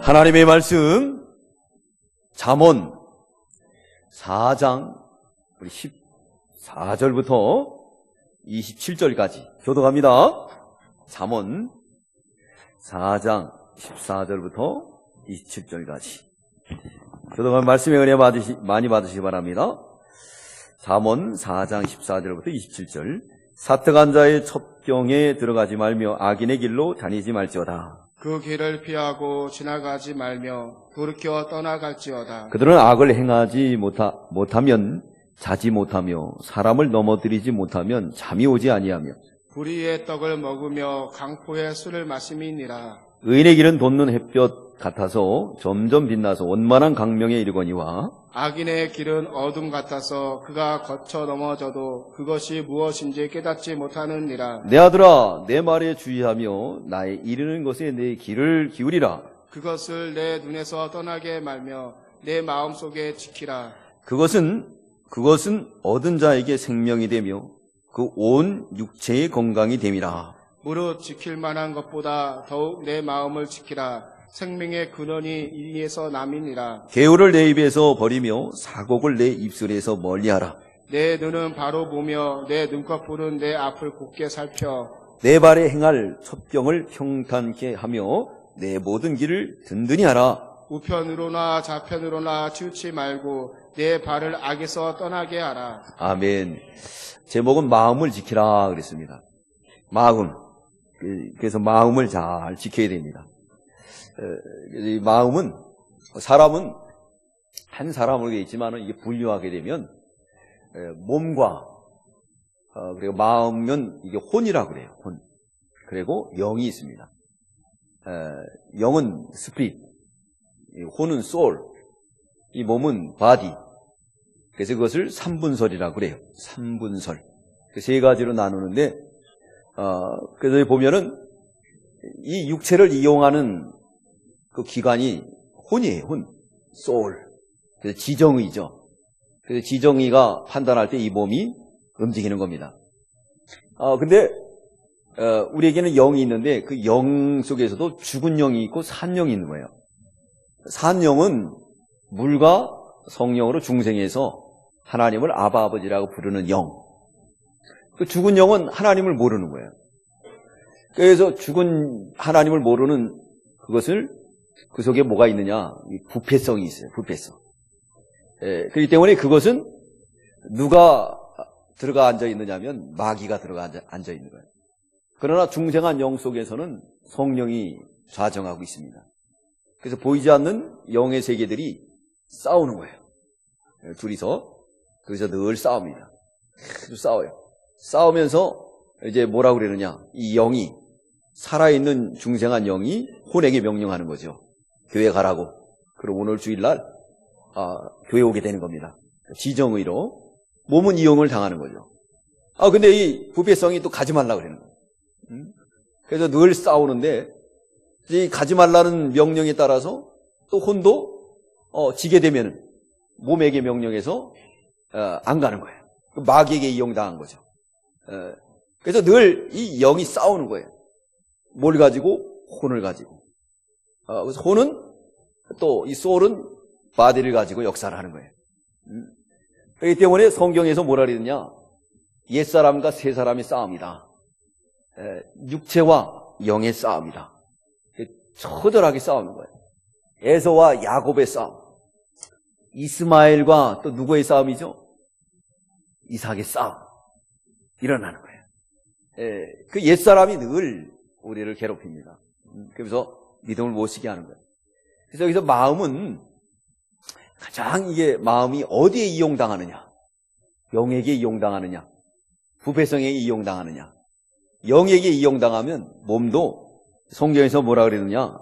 하나님의 말씀 잠언 4장 14절부터 27절까지 교독합니다. 잠언 4장 14절부터 27절까지 교독한 말씀의 은혜 많이 받으시기 바랍니다. 잠언 4장 14절부터 27절. 사특한 자의 첩경에 들어가지 말며 악인의 길로 다니지 말지어다. 그 길을 피하고 지나가지 말며 돌이켜 떠나갈지어다. 그들은 악을 행하지 못하면 자지 못하며 사람을 넘어뜨리지 못하면 잠이 오지 아니하며 불의의 떡을 먹으며 강포의 술을 마심이니라. 의인의 길은 돋는 햇볕 같아서 점점 빛나서 원만한 강명에 이르거니와 악인의 길은 어둠 같아서 그가 거쳐 넘어져도 그것이 무엇인지 깨닫지 못하느니라. 내 아들아 내 말에 주의하며 나의 이르는 것에 내 귀를 기울이라. 그것을 내 눈에서 떠나게 말며 내 마음속에 지키라. 그것은 얻은 자에게 생명이 되며 그 온 육체의 건강이 됨이라. 무릇 지킬 만한 것보다 더욱 내 마음을 지키라. 생명의 근원이 이에서 남이니라. 개울을 내 입에서 버리며 사곡을 내 입술에서 멀리하라. 내 눈은 바로 보며 내 눈꺼풀은 내 앞을 곱게 살펴 내 발에 행할 첩경을 평탄케 하며 내 모든 길을 든든히 하라. 우편으로나 좌편으로나 치우치 말고 내 발을 악에서 떠나게 하라. 아멘. 제목은 마음을 지키라 그랬습니다. 마음. 그래서 마음을 잘 지켜야 됩니다. 이 마음은 사람은 한 사람으로 되어 있지만 이게 분류하게 되면 몸과 그리고 마음은 이게 혼이라고 그래요. 혼. 그리고 영이 있습니다. 영은 스피릿, 혼은 소울, 이 몸은 바디. 그래서 그것을 삼분설이라고 그래요. 삼분설. 그 세 가지로 나누는데 그래서 보면은 이 육체를 이용하는 그 기관이 혼이에요. 혼, 소울. 그래서 지정의죠. 그래서 지정의가 판단할 때 이 몸이 움직이는 겁니다. 근데 우리에게는 영이 있는데 그 영 속에서도 죽은 영이 있고 산 영이 있는 거예요. 산 영은 물과 성령으로 중생해서 하나님을 아바 아버지라고 부르는 영. 그 죽은 영은 하나님을 모르는 거예요. 그래서 죽은 하나님을 모르는 그것을 그 속에 뭐가 있느냐? 부패성이 있어요. 부패성. 그렇기 때문에 그것은 누가 들어가 앉아 있느냐면 마귀가 들어가 앉아 있는 거예요. 그러나 중생한 영 속에서는 성령이 좌정하고 있습니다. 그래서 보이지 않는 영의 세계들이 싸우는 거예요. 둘이서. 그래서 늘 싸웁니다. 계속 싸워요. 싸우면서 이제 뭐라고 그러느냐? 이 영이 살아있는 중생한 영이 혼에게 명령하는 거죠. 교회 가라고. 그럼 오늘 주일날 교회 오게 되는 겁니다. 지정의로 몸은 이용을 당하는 거죠. 근데 이 부패성이 또 가지 말라고 그러는 거예요. 그래서 늘 싸우는데 이 가지 말라는 명령에 따라서 또 혼도 지게 되면은 몸에게 명령해서 안 가는 거예요. 마귀에게 이용당한 거죠. 그래서 늘 이 영이 싸우는 거예요. 뭘 가지고? 혼을 가지고. 그래서 혼은 또 이 소울은 바디를 가지고 역사를 하는 거예요. 그렇기 때문에 성경에서 뭐라 그러느냐? 옛사람과 새사람의 싸움이다. 육체와 영의 싸움이다. 처절하게 싸우는 거예요. 에서와 야곱의 싸움. 이스마엘과 또 누구의 싸움이죠? 이삭의 싸움. 일어나는 거예요. 그 옛사람이 늘 우리를 괴롭힙니다. 그래서 믿음을 못 쉬게 하는 거예요. 그래서 여기서 마음은 가장 이게 마음이 어디에 이용당하느냐? 영에게 이용당하느냐? 부패성에 이용당하느냐? 영에게 이용당하면 몸도 성경에서 뭐라 그러느냐?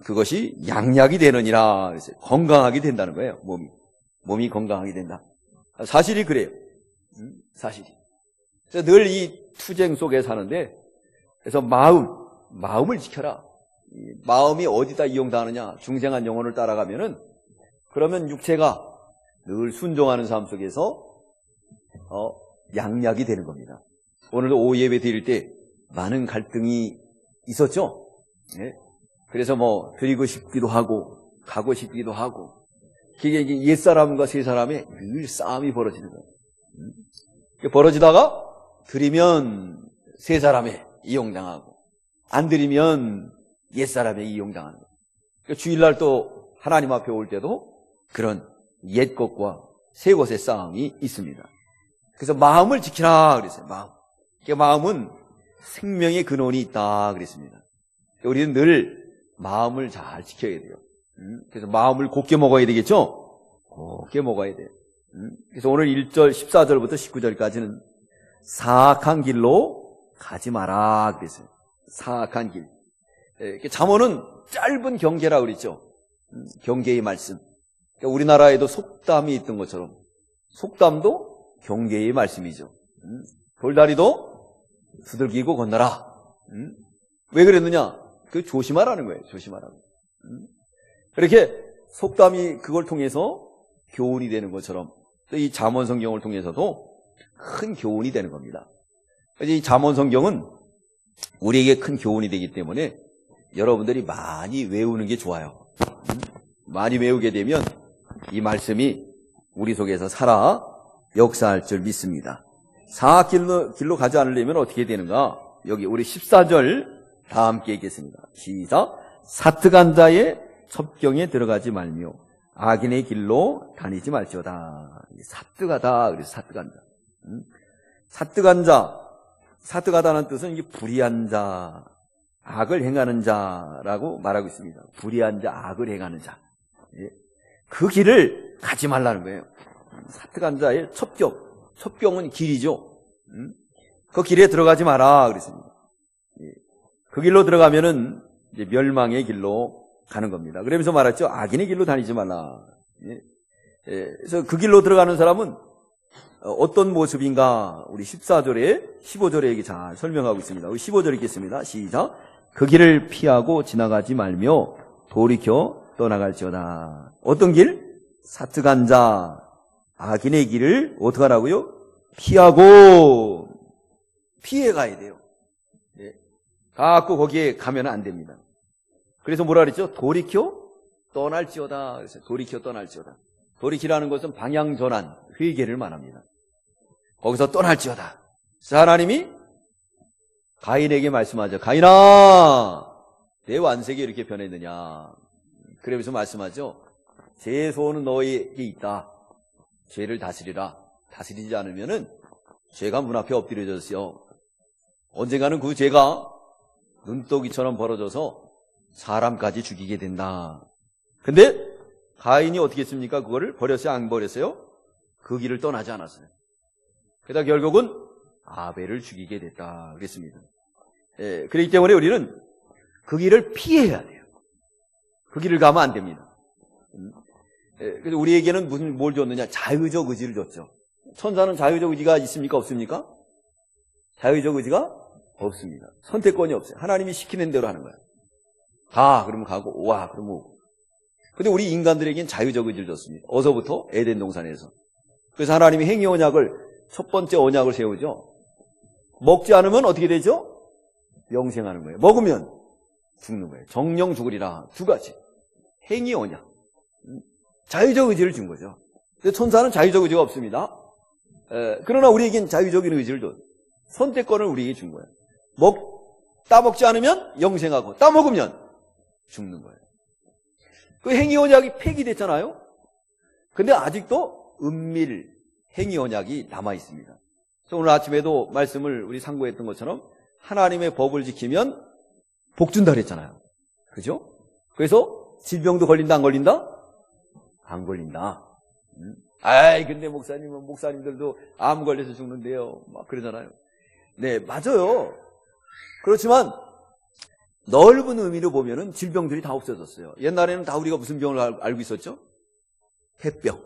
그것이 양약이 되느니라. 그래서 건강하게 된다는 거예요. 몸이 건강하게 된다. 사실이 그래요. 사실이. 그래서 늘 이 투쟁 속에 사는데, 그래서 마음을 지켜라. 마음이 어디다 이용당하느냐? 중생한 영혼을 따라가면은, 그러면 육체가 늘 순종하는 삶 속에서, 양약이 되는 겁니다. 오늘도 오후 예배 드릴 때 많은 갈등이 있었죠? 네. 그래서 뭐 드리고 싶기도 하고 가고 싶기도 하고 그게 옛사람과 새사람의 늘 싸움이 벌어지는 거예요. 벌어지다가 드리면 새사람에 이용당하고 안 드리면 옛사람에 이용당하는 거예요. 그러니까 주일날 또 하나님 앞에 올 때도 그런 옛것과 새것의 싸움이 있습니다. 그래서 마음을 지키라 그랬어요. 마음은 생명의 근원이 있다 그랬습니다. 우리는 늘 마음을 잘 지켜야 돼요. 그래서 마음을 곱게 먹어야 되겠죠? 곱게 먹어야 돼요. 그래서 오늘 1절, 14절부터 19절까지는 사악한 길로 가지 마라 그랬어요. 사악한 길. 잠언은 짧은 경계라고 그랬죠. 경계의 말씀. 그러니까 우리나라에도 속담이 있던 것처럼 속담도 경계의 말씀이죠. 돌다리도 두들기고 건너라. 왜 그랬느냐? 그 조심하라는 거예요. 조심하라고. 그렇게 속담이 그걸 통해서 교훈이 되는 것처럼 또 이 잠언 성경을 통해서도 큰 교훈이 되는 겁니다. 이 잠언 성경은 우리에게 큰 교훈이 되기 때문에 여러분들이 많이 외우는 게 좋아요. 많이 외우게 되면 이 말씀이 우리 속에서 살아 역사할 줄 믿습니다. 사악길로 길로 가지 않으려면 어떻게 되는가? 여기 우리 14절 다 함께 읽겠습니다. 시작. 사특한 자의 첩경에 들어가지 말며 악인의 길로 다니지 말지어다. 사특하다. 그래서 사특한 자. 사특한 자. 사특하다는 뜻은 이게 불의한 자, 악을 행하는 자라고 말하고 있습니다. 불의한 자, 악을 행하는 자. 그 길을 가지 말라는 거예요. 사특한 자의 첩경. 첩경은 길이죠. 그 길에 들어가지 마라. 그랬습니다. 그 길로 들어가면은 이제 멸망의 길로 가는 겁니다. 그러면서 말했죠. 악인의 길로 다니지 말라. 그래서 그 길로 들어가는 사람은 어떤 모습인가 우리 14절에 15절에 얘기 잘 설명하고 있습니다. 우리 15절 읽겠습니다. 시작. 그 길을 피하고 지나가지 말며 돌이켜 떠나갈지어다. 어떤 길? 사특한 자, 악인의 길을 어떻게 하라고요? 피하고 피해 가야 돼요. 가고 거기에 가면 안 됩니다. 그래서 뭐라 그랬죠? 돌이켜 떠날지어다. 그래서 돌이켜 떠날지어다. 돌이키라는 것은 방향 전환, 회개를 말합니다. 거기서 떠날지어다. 하나님이 가인에게 말씀하죠. 가인아, 내 완색이 이렇게 변했느냐. 그러면서 말씀하죠. 제 소원은 너에게 있다. 죄를 다스리라. 다스리지 않으면은 죄가 문 앞에 엎드려졌어요. 언젠가는 그 죄가 눈독이처럼 벌어져서 사람까지 죽이게 된다. 근데 가인이 어떻게 했습니까? 그거를 버렸어요? 안 버렸어요? 그 길을 떠나지 않았어요. 그러다 결국은 아벨을 죽이게 됐다. 그랬습니다. 그렇기 때문에 우리는 그 길을 피해야 돼요. 그 길을 가면 안 됩니다. 그래서 우리에게는 뭘 줬느냐? 자유적 의지를 줬죠. 천사는 자유적 의지가 있습니까? 없습니까? 자유적 의지가 없습니다. 선택권이 없어요. 하나님이 시키는 대로 하는 거예요. 가, 그러면 가고, 와, 그러면 오고. 근데 우리 인간들에겐 자유적 의지를 줬습니다. 어서부터 에덴 동산에서. 그래서 하나님이 행위 언약을, 첫 번째 언약을 세우죠. 먹지 않으면 어떻게 되죠? 영생하는 거예요. 먹으면 죽는 거예요. 정령 죽으리라. 두 가지. 행위 언약. 자유적 의지를 준 거죠. 근데 천사는 자유적 의지가 없습니다. 그러나 우리에겐 자유적인 의지를 줘. 선택권을 우리에게 준 거예요. 따먹지 않으면 영생하고, 따먹으면 죽는 거예요. 그 행위 언약이 폐기됐잖아요? 근데 아직도 은밀 행위 언약이 남아있습니다. 그래서 오늘 아침에도 말씀을 우리 상고했던 것처럼 하나님의 법을 지키면 복 준다 그랬잖아요. 그죠? 그래서 질병도 걸린다, 안 걸린다? 안 걸린다. 아이, 근데 목사님들도 암 걸려서 죽는데요. 막 그러잖아요. 네, 맞아요. 그렇지만 넓은 의미로 보면은 질병들이 다 없어졌어요. 옛날에는 다 우리가 무슨 병을 알고 있었죠? 폐병.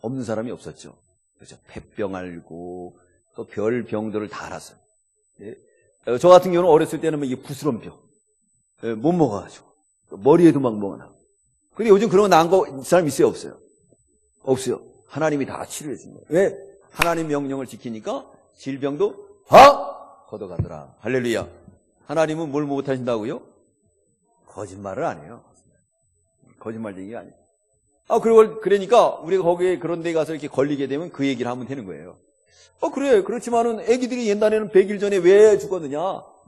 없는 사람이 없었죠. 그렇죠. 폐병 알고 또 별 병들을 다 알았어요. 네. 저 같은 경우는 어렸을 때는 이게 부스럼 병. 네, 못 먹어가지고. 머리에도 막 뭐가 나고. 근데 요즘 그런 거 나은 거 사람 있어요? 없어요? 없어요. 하나님이 다 치료해 준 거예요. 왜? 하나님 명령을 지키니까 질병도 걷어가더라. 할렐루야. 하나님은 뭘 못하신다고요? 거짓말을 안 해요. 거짓말쟁이가 아니에요. 그러니까 우리가 거기에 그런 데 가서 이렇게 걸리게 되면 그 얘기를 하면 되는 거예요. 그래. 그렇지만은 애기들이 옛날에는 100일 전에 왜 죽었느냐?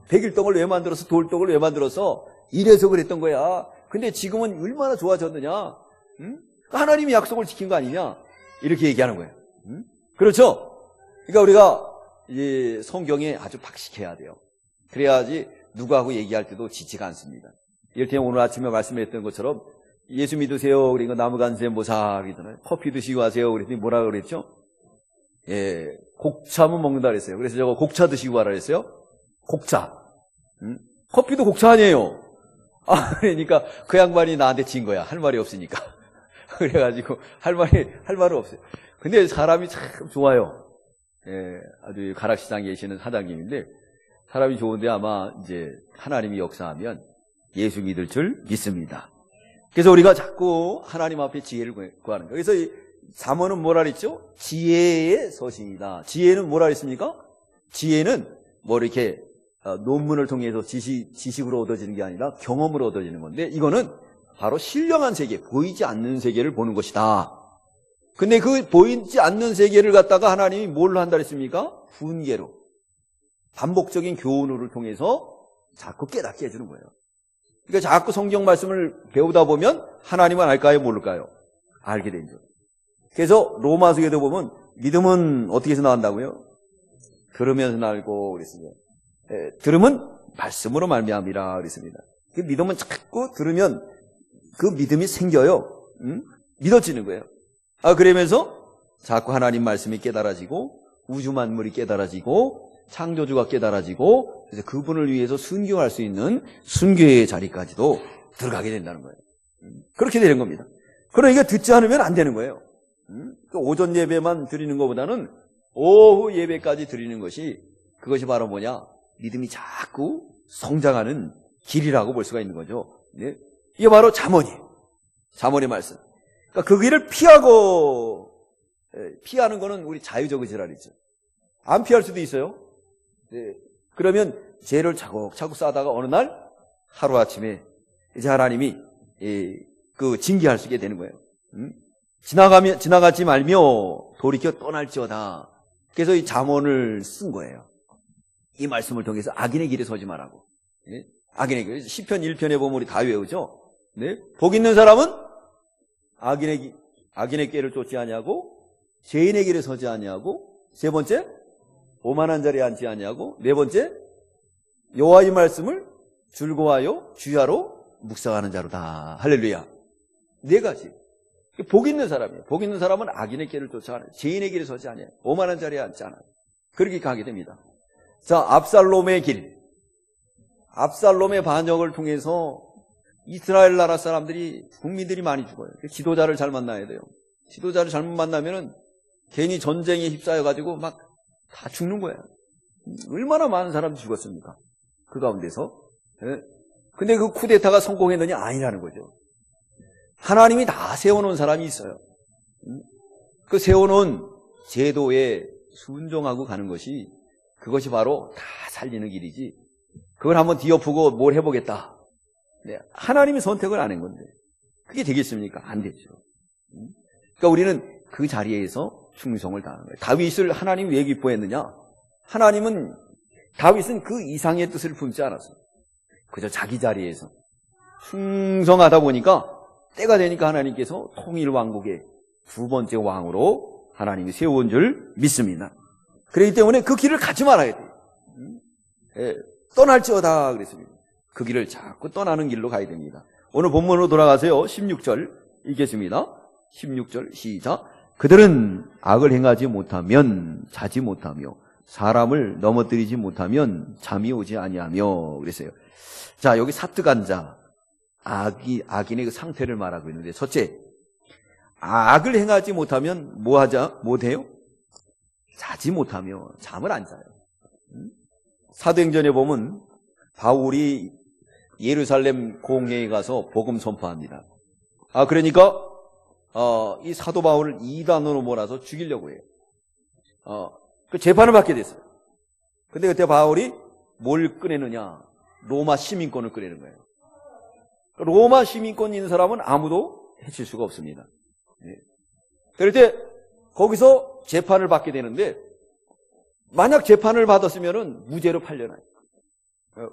100일 떡을 왜 만들어서 돌떡을 왜 만들어서 이래서 그랬던 거야. 근데 지금은 얼마나 좋아졌느냐? 응? 하나님이 약속을 지킨 거 아니냐? 이렇게 얘기하는 거예요. 응? 그렇죠? 그러니까 우리가 이 성경에 아주 박식해야 돼요. 그래야지 누구하고 얘기할 때도 지치가 않습니다. 이를테면 오늘 아침에 말씀했던 것처럼 예수 믿으세요. 그러니까 나무간세 모사 그러잖아요. 커피 드시고 하세요. 그랬더니 뭐라 그랬죠? 예, 곡차면 먹는다 그랬어요. 그래서 저거 곡차 드시고 가라 그랬어요. 곡차. 커피도 곡차 아니에요. 그러니까 그 양반이 나한테 진 거야. 할 말이 없으니까. 그래가지고 할 말은 없어요. 근데 사람이 참 좋아요. 예, 아주 가락시장에 계시는 사장님인데 사람이 좋은데 아마 이제 하나님이 역사하면 예수 믿을 줄 믿습니다. 그래서 우리가 자꾸 하나님 앞에 지혜를 구하는 거예요. 그래서 이 잠언은 뭐라 그랬죠? 지혜의 서신이다. 지혜는 뭐라 그랬습니까? 지혜는 뭐 이렇게 논문을 통해서 지식으로 얻어지는 게 아니라 경험으로 얻어지는 건데 이거는 바로 신령한 세계, 보이지 않는 세계를 보는 것이다. 근데 그 보이지 않는 세계를 갖다가 하나님이 뭘로 한다 그랬습니까? 훈계로. 반복적인 교훈을 통해서 자꾸 깨닫게 해주는 거예요. 그러니까 자꾸 성경 말씀을 배우다 보면 하나님은 알까요? 모를까요? 알게 되죠. 그래서 로마서에도 보면 믿음은 어떻게 해서 나온다고요? 들으면서 알고 그랬습니다. 들으면 말씀으로 말미암이라 그랬습니다. 그 믿음은 자꾸 들으면 그 믿음이 생겨요. 믿어지는 거예요. 그러면서 자꾸 하나님 말씀이 깨달아지고 우주 만물이 깨달아지고 창조주가 깨달아지고 그래서 그분을 위해서 순교할 수 있는 순교의 자리까지도 들어가게 된다는 거예요. 그렇게 되는 겁니다. 그러니까 듣지 않으면 안 되는 거예요. 오전 예배만 드리는 것보다는 오후 예배까지 드리는 것이 그것이 바로 뭐냐? 믿음이 자꾸 성장하는 길이라고 볼 수가 있는 거죠. 네? 이게 바로 잠언이에요. 잠언의 말씀. 그러니까 그 길을 피하는 거는 우리 자유적 의지라리죠. 안 피할 수도 있어요. 네. 그러면 죄를 차곡차곡 쌓다가 어느 날 하루아침에 이제 하나님이 그 징계할 수 있게 되는 거예요. 지나가지 말며 돌이켜 떠날지어다. 그래서 이 잠언을 쓴 거예요. 이 말씀을 통해서 악인의 길에 서지 말라고. 네? 악인의 길. 시편 1편에 보면 우리 다 외우죠. 네? 복 있는 사람은 악인의 길을 쫓지 아니하고 죄인의 길에 서지 아니하고 세 번째 오만한 자리에 앉지 아니하고 네 번째 여호와의 말씀을 즐거워하여 주야로 묵상하는 자로다. 할렐루야. 네 가지. 복 있는 사람이에요. 복 있는 사람은 악인의 길을 쫓지 않아요. 죄인의 길에 서지 않아요. 오만한 자리에 앉지 않아요. 그렇게 가게 됩니다. 자, 압살롬의 길. 압살롬의 반역을 통해서 이스라엘 나라 사람들이, 국민들이 많이 죽어요. 지도자를 잘 만나야 돼요. 지도자를 잘못 만나면은 괜히 전쟁에 휩싸여가지고 막 다 죽는 거예요. 얼마나 많은 사람이 죽었습니까? 그 가운데서. 근데 그 쿠데타가 성공했느냐? 아니라는 거죠. 하나님이 다 세워놓은 사람이 있어요. 그 세워놓은 제도에 순종하고 가는 것이 그것이 바로 다 살리는 길이지. 그걸 한번 뒤엎고 뭘 해보겠다. 네, 하나님이 선택을 안 한 건데 그게 되겠습니까? 안 되죠. 그러니까 우리는 그 자리에서 충성을 다하는 거예요. 다윗을 하나님이 왜 기뻐했느냐? 다윗은 그 이상의 뜻을 품지 않았어요. 그저 자기 자리에서 충성하다 보니까 때가 되니까 하나님께서 통일 왕국의 두 번째 왕으로 하나님이 세워온 줄 믿습니다. 그렇기 때문에 그 길을 가지 말아야 돼요. 떠날지어다 그랬습니다. 그 길을 자꾸 떠나는 길로 가야 됩니다. 오늘 본문으로 돌아가세요. 16절 읽겠습니다. 16절 시작. 그들은 악을 행하지 못하면 자지 못하며 사람을 넘어뜨리지 못하면 잠이 오지 아니하며 그랬어요. 자, 여기 사특한 자, 악인의 그 상태를 말하고 있는데 첫째, 악을 행하지 못하면 못해요? 자지 못하며 잠을 안 자요. 사도행전에 보면 바울이 예루살렘 공회에 가서 복음 선포합니다. 그러니까 이 사도 바울을 이단으로 몰아서 죽이려고 해요. 그 재판을 받게 됐어요. 근데 그때 바울이 뭘 꺼내느냐? 로마 시민권을 꺼내는 거예요. 로마 시민권 있는 사람은 아무도 해칠 수가 없습니다. 그럴 때 거기서 재판을 받게 되는데 만약 재판을 받았으면 무죄로 팔려나요.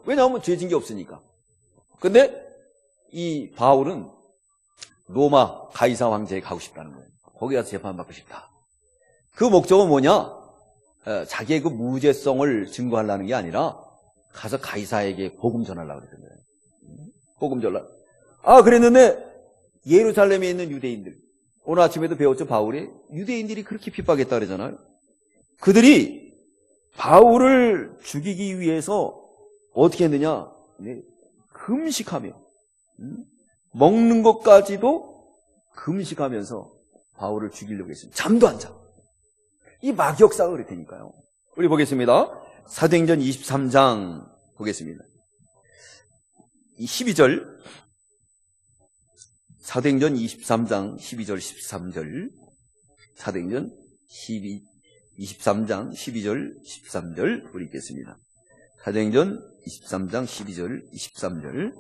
왜냐하면 죄진 게 없으니까. 근데 이 바울은 로마 가이사 황제에 가고 싶다는 거예요. 거기 가서 재판받고 싶다. 그 목적은 뭐냐? 자기의 그 무죄성을 증거하려는 게 아니라 가서 가이사에게 복음 전하려고 그랬던 거예요. 복음 전하. 그랬는데 예루살렘에 있는 유대인들, 오늘 아침에도 배웠죠. 바울이 유대인들이 그렇게 핍박했다 그러잖아요. 그들이 바울을 죽이기 위해서 어떻게 했느냐? 금식하며 먹는 것까지도 금식하면서 바울을 죽이려고 했습니다. 잠도 안 자. 이 막역사가 그랬다니까요. 우리 보겠습니다. 사도행전 23장 보겠습니다. 12절. 사도행전 23장 12절 13절. 사도행전 23장 12절 13절 우리 읽겠습니다. 사도행전 23장 12절 13절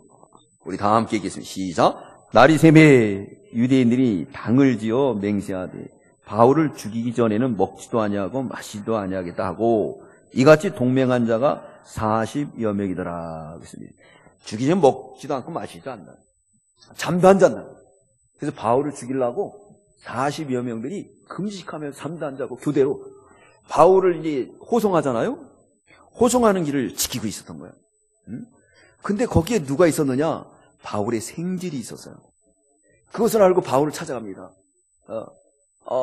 우리 다 함께 읽겠습니다. 시작. 날이 새매 유대인들이 당을 지어 맹세하되 바울을 죽이기 전에는 먹지도 아니하고 마시지도 아니하겠다 하고 이같이 동맹한 자가 40여 명이더라. 죽이기 전에 먹지도 않고 마시지도 않나. 잠도 안 잤나. 그래서 바울을 죽이려고 40여 명들이 금식하면서 잠도 안 자고 교대로 바울을 이제 호송하잖아요. 호송하는 길을 지키고 있었던 거예요. 근데 거기에 누가 있었느냐? 바울의 생질이 있었어요. 그것을 알고 바울을 찾아갑니다.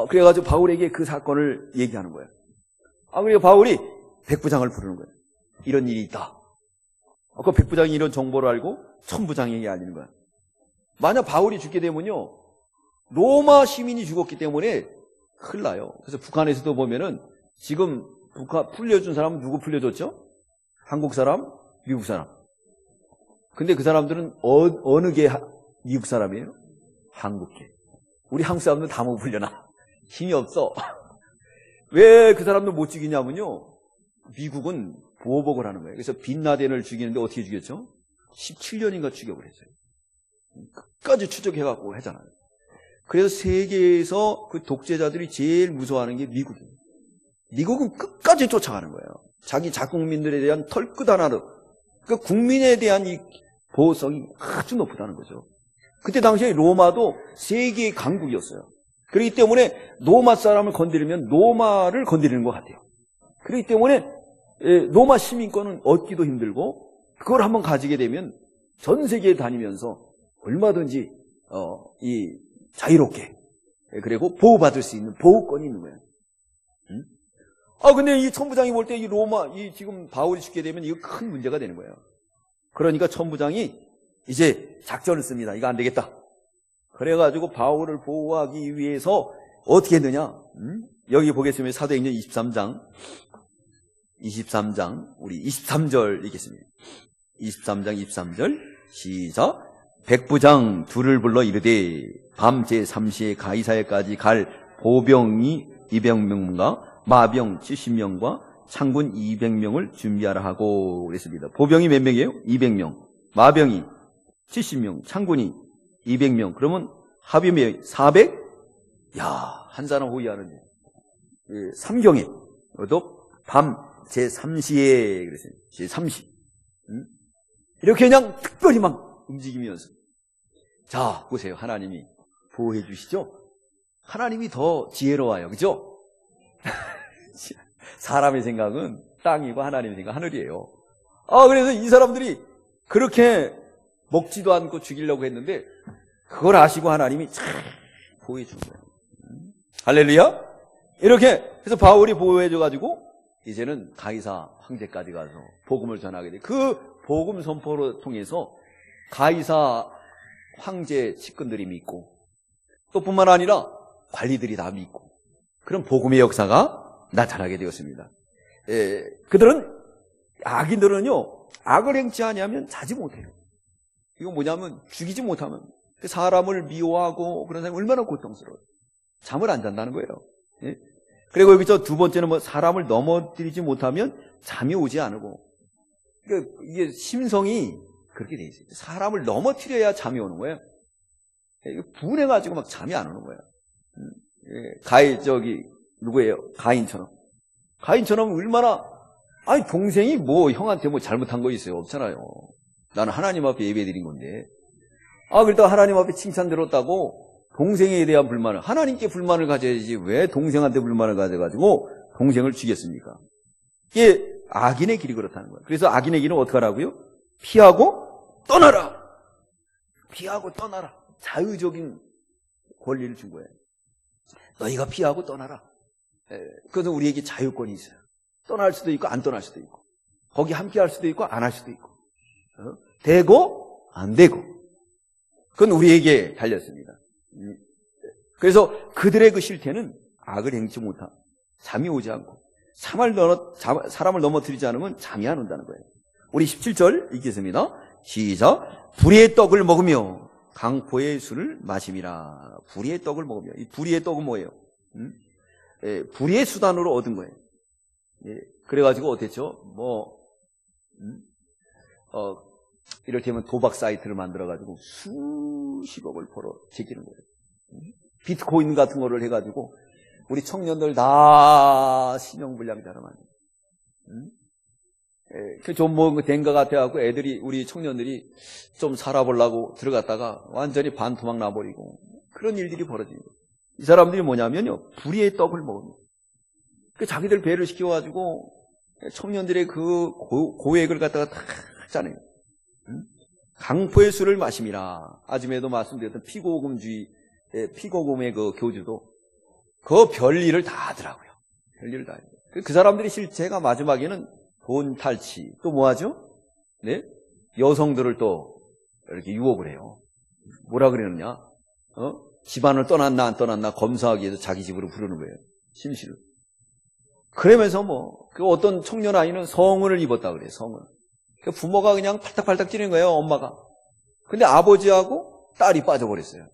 그래가지고 바울에게 그 사건을 얘기하는 거예요. 그리고 바울이 백부장을 부르는 거예요. 이런 일이 있다. 그 백부장이 이런 정보를 알고 천부장에게 알리는 거예요. 만약 바울이 죽게 되면요, 로마 시민이 죽었기 때문에 큰일 나요. 그래서 북한에서도 보면은 지금 북한 풀려준 사람은 누구 풀려줬죠? 한국 사람, 미국 사람. 근데 그 사람들은 어느 게 미국 사람이에요? 한국계. 우리 한국 사람들 다 못 풀려나. 힘이 없어. 왜 그 사람들 못 죽이냐면요. 미국은 보복을 하는 거예요. 그래서 빈라덴을 죽이는데 어떻게 죽였죠? 17년인가 죽여버렸어요. 끝까지 추적해갖고 하잖아요. 그래서 세계에서 그 독재자들이 제일 무서워하는 게 미국이에요. 미국은 끝까지 쫓아가는 거예요. 자기 자국민들에 대한 털끝 하나로. 그 국민에 대한 이 보호성이 아주 높다는 거죠. 그때 당시에 로마도 세계의 강국이었어요. 그렇기 때문에 로마 사람을 건드리면 로마를 건드리는 것 같아요. 그렇기 때문에 로마 시민권은 얻기도 힘들고 그걸 한번 가지게 되면 전 세계에 다니면서 얼마든지 이 자유롭게 그리고 보호받을 수 있는 보호권이 있는 거예요. 근데 이 천부장이 볼 때 이 로마 지금 바울이 죽게 되면 이거 큰 문제가 되는 거예요. 그러니까 천부장이 이제 작전을 씁니다. 이거 안 되겠다. 그래가지고 바울을 보호하기 위해서 어떻게 했느냐? 여기 보겠습니다. 사도행전 23장 우리 23절 읽겠습니다. 23장 23절 시작. 백부장 둘을 불러 이르되 밤 제3시에 가이사야까지 갈 보병이 200명과 마병 70명과 창군 200명을 준비하라 하고 그랬습니다. 보병이 몇 명이에요? 200명. 마병이 70명, 창군이 200명. 그러면 합이 몇 명? 400? 한 사람 호위하는데. 3경에. 또 밤 제3시에 그랬어요. 제3시. 이렇게 그냥 특별히 막 움직이면서. 자, 보세요. 하나님이 보호해 주시죠? 하나님이 더 지혜로워요. 그죠? 사람의 생각은 땅이고 하나님의 생각은 하늘이에요. 그래서 이 사람들이 그렇게 먹지도 않고 죽이려고 했는데 그걸 아시고 하나님이 참 보호해 준 거예요. 할렐루야. 이렇게 해서 바울이 보호해 줘가지고 이제는 가이사 황제까지 가서 복음을 전하게 돼. 그 복음 선포를 통해서 가이사 황제 측근들이 믿고 또 뿐만 아니라 관리들이 다 믿고 그런 복음의 역사가 나타나게 되었습니다. 악인들은요, 악을 행치 아니하면 자지 못해요. 이거 뭐냐면 죽이지 못하면 사람을 미워하고 그런 사람이 얼마나 고통스러워요. 잠을 안 잔다는 거예요. 그리고 여기서 두 번째는 사람을 넘어뜨리지 못하면 잠이 오지 않고. 그러니까 이게 심성이 그렇게 돼 있어요. 사람을 넘어뜨려야 잠이 오는 거예요. 분해가지고 막 잠이 안 오는 거예요. 누구예요? 가인처럼 얼마나, 아니, 동생이 뭐 형한테 뭐 잘못한 거 있어요? 없잖아요. 나는 하나님 앞에 예배 드린 건데. 그러다가 하나님 앞에 칭찬 들었다고 동생에 대한 불만을, 하나님께 불만을 가져야지 왜 동생한테 불만을 가져가지고 동생을 죽였습니까? 이게 악인의 길이 그렇다는 거예요. 그래서 악인의 길은 어떻게 하라고요? 피하고 떠나라! 피하고 떠나라. 자유적인 권리를 준 거예요. 너희가 피하고 떠나라. 그래서 우리에게 자유권이 있어요. 떠날 수도 있고 안 떠날 수도 있고, 거기 함께 할 수도 있고 안 할 수도 있고, 되고 안 되고, 그건 우리에게 달렸습니다. 그래서 그들의 그 실태는 악을 행치 못한, 잠이 오지 않고, 사람을 넘어뜨리지 않으면 잠이 안 온다는 거예요. 우리 17절 읽겠습니다. 시작. 불의의 떡을 먹으며 강포의 술을 마심이라. 불의의 떡을 먹으며. 이 불의의 떡은 뭐예요? 불의의 수단으로 얻은 거예요. 그래가지고 어땠죠? 이를테면 도박 사이트를 만들어가지고 수십억을 벌어 제끼는 거예요. 비트코인 같은 거를 해가지고 우리 청년들 다 신용불량자로 만든. 좀 된 것 같아갖고 애들이, 우리 청년들이 좀 살아보려고 들어갔다가 완전히 반토막 나버리고 그런 일들이 벌어지는 거예요. 이 사람들이 뭐냐면요, 불의의 떡을 먹습니다. 자기들 배를 시켜가지고 청년들의 그 고액을 갖다가 다 짜내요. 강포의 술을 마심이라. 아침에도 말씀드렸던 피고금의 그 교주도 그 별일을 다 하더라고요. 별일을 다 해요. 그 사람들의 실체가 마지막에는 돈 탈취, 또 뭐하죠? 네? 여성들을 또 이렇게 유혹을 해요. 뭐라 그러느냐? 집안을 떠났나 안 떠났나 검사하기 위해서 자기 집으로 부르는 거예요. 심실로. 그러면서 그 어떤 청년 아이는 성은을 입었다 그래요, 성은. 그 부모가 그냥 팔딱팔딱 뛰는 거예요, 엄마가. 근데 아버지하고 딸이 빠져버렸어요.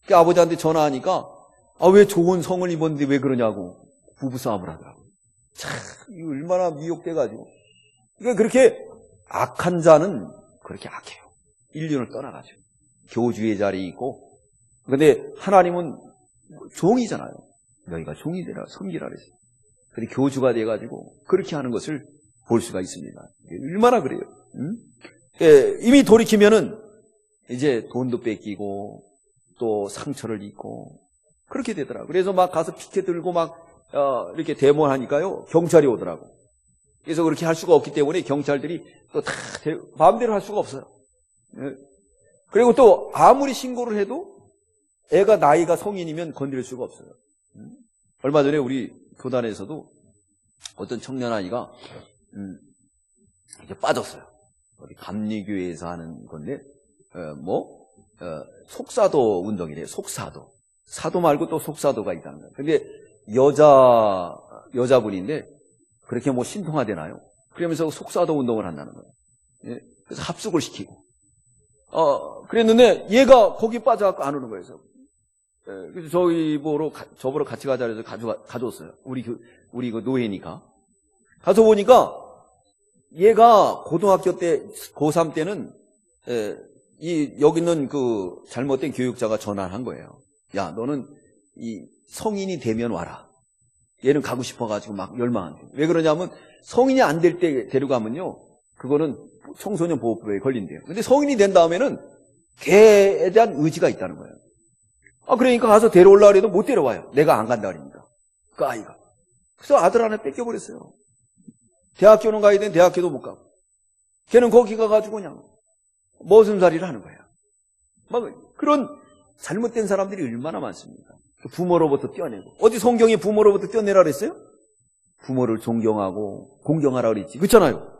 그 아버지한테 전화하니까, 왜 좋은 성을 입었는데 왜 그러냐고 부부싸움을 하더라고요. 참, 얼마나 미혹돼가지고. 그러니까 그렇게 악한 자는 그렇게 악해요. 인륜을 떠나가지고. 교주의 자리에 있고. 근데 하나님은 종이잖아요. 너희가 종이 되라, 섬기라 그랬어요. 근데 교주가 돼가지고 그렇게 하는 것을 볼 수가 있습니다. 얼마나 그래요. 이미 돌이키면은 이제 돈도 뺏기고 또 상처를 입고 그렇게 되더라고요. 그래서 막 가서 피켓 들고 막 이렇게 데모하니까요, 경찰이 오더라고. 그래서 그렇게 할 수가 없기 때문에 경찰들이 또 다 마음대로 할 수가 없어요. 그리고 또 아무리 신고를 해도 애가 나이가 성인이면 건드릴 수가 없어요. 얼마 전에 우리 교단에서도 어떤 청년 아이가 이제 빠졌어요. 감리교회에서 하는 건데 속사도 운동이래요. 속사도. 사도 말고 또 속사도가 있다는 거예요. 근데 여자분인데 그렇게 신통화되나요? 그러면서 속사도 운동을 한다는 거예요. 예? 그래서 합숙을 시키고. 그랬는데 얘가 거기 빠져갖고 안 오는 거예요. 그래서 저보러 같이 가자 그래서 가져왔어요. 우리 그 노예니까. 가서 보니까 얘가 고등학교 때, 고3 때는 여기 있는 그 잘못된 교육자가 전화를 한 거예요. 야, 너는 이 성인이 되면 와라. 얘는 가고 싶어가지고 막 열망한대. 왜 그러냐면 성인이 안 될 때 데려가면요, 그거는 청소년 보호법에 걸린대요. 근데 성인이 된 다음에는 걔에 대한 의지가 있다는 거예요. 그러니까 가서 데려오려고 해도 못 데려와요. 내가 안 간다 그럽니다. 그 아이가. 그래서 아들 하나 뺏겨버렸어요. 대학교는 가야 되는 대학교도 못 가고. 걔는 거기 가가지고 그냥 머슴살이를 하는 거예요. 막 그런 잘못된 사람들이 얼마나 많습니까? 부모로부터 떼어내고. 어디 성경에 부모로부터 떼어내라 그랬어요? 부모를 존경하고 공경하라 그랬지. 그렇잖아요.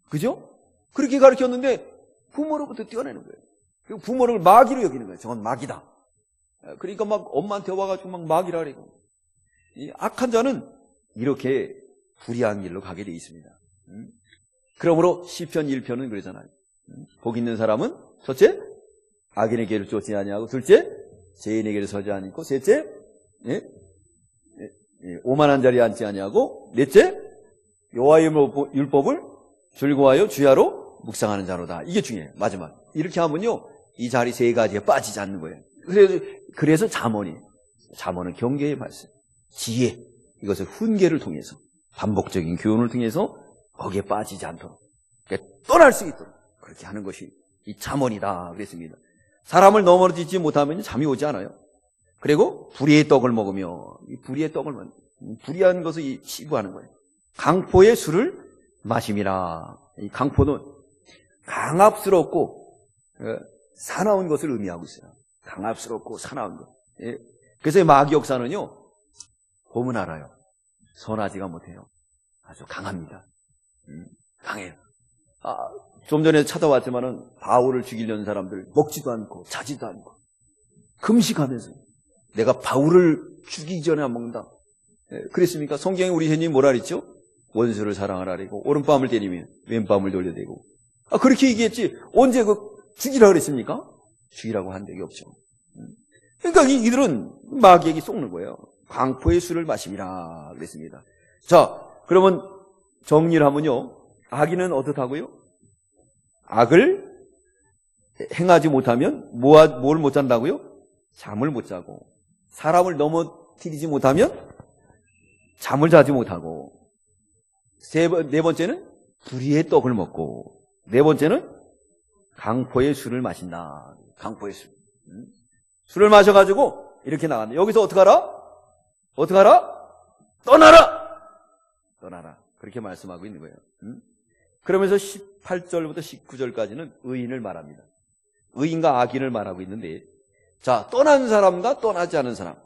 그죠? 그렇게 가르쳤는데 부모로부터 떼어내는 거예요. 그리고 부모를 마귀로 여기는 거예요. 저건 마귀다. 그러니까 막 엄마한테 와가지고 막 마귀라 그러고. 이 악한 자는 이렇게 불의한 길로 가게 돼 있습니다. 그러므로 시편 1편은 그러잖아요. 복 있는 사람은 첫째, 악인의 길을 쫓지 아니하고, 둘째, 죄인의 길을 서지 아니고, 셋째, 오만한 자리에 앉지 아니하고, 넷째, 여호와의 율법을 즐거워하여 주야로 묵상하는 자로다. 이게 중요해요. 마지막. 이렇게 하면요, 이 자리 세 가지에 빠지지 않는 거예요. 그래서 잠언은 경계의 말씀, 지혜, 이것을 훈계를 통해서, 반복적인 교훈을 통해서 거기에 빠지지 않도록, 떠날 수 있도록 그렇게 하는 것이 이 잠언이다 그랬습니다. 사람을 넘어지지 못하면 잠이 오지 않아요. 그리고 불의의 떡을 먹으며, 이 불의의 떡을 먹으면 불의한 것을 치부하는 거예요. 강포의 술을 마심이라. 이 강포는 강압스럽고 사나운 것을 의미하고 있어요. 강압스럽고 사나운 것. 예. 그래서 마귀 역사는요, 보면 알아요. 선하지가 못해요. 아주 강합니다. 강해요. 좀 전에 찾아왔지만은 바울을 죽이려는 사람들 먹지도 않고 자지도 않고 금식하면서 내가 바울을 죽이기 전에 안 먹는다. 예. 그랬습니까? 성경에 우리 선생님이 뭐라 그랬죠? 원수를 사랑하라 그러고 오른밤을 때리면 왼밤을 돌려대고. 그렇게 얘기했지. 언제 죽이라 그랬습니까? 죽이라고 한 적이 없죠. 그러니까 이들은 마귀에게 속는 거예요. 강포의 술을 마심이라 그랬습니다. 자, 그러면 정리를 하면요, 악인은 어떻다고요? 악을 행하지 못하면 뭘 못 잔다고요? 잠을 못 자고. 사람을 넘어뜨리지 못하면 잠을 자지 못하고. 네 번째는 불의의 떡을 먹고, 네 번째는 강포의 술을 마신다. 강포의 술. 술을 마셔가지고 이렇게 나간다. 여기서 어떡하라? 떠나라. 그렇게 말씀하고 있는 거예요. 그러면서 18절부터 19절까지는 의인을 말합니다. 의인과 악인을 말하고 있는데, 자, 떠난 사람과 떠나지 않은 사람.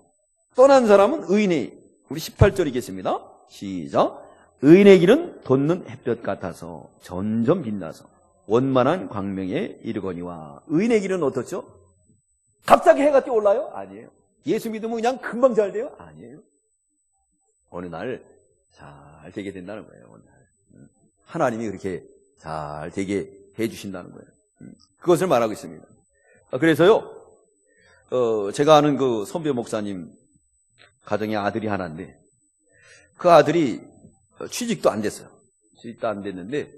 떠난 사람은 의인의, 우리 18절이겠습니다. 시작. 의인의 길은 돋는 햇볕 같아서 점점 빛나서 원만한 광명에 이르거니와. 의인의 길은 어떻죠? 갑자기 해가 뛰어올라요? 아니에요. 예수 믿으면 그냥 금방 잘 돼요? 아니에요. 어느 날 잘 되게 된다는 거예요. 어느 날. 하나님이 그렇게 잘 되게 해주신다는 거예요. 그것을 말하고 있습니다. 그래서요, 제가 아는 그 선배 목사님 가정에 아들이 하나인데, 그 아들이 취직도 안 됐어요. 취직도 안 됐는데,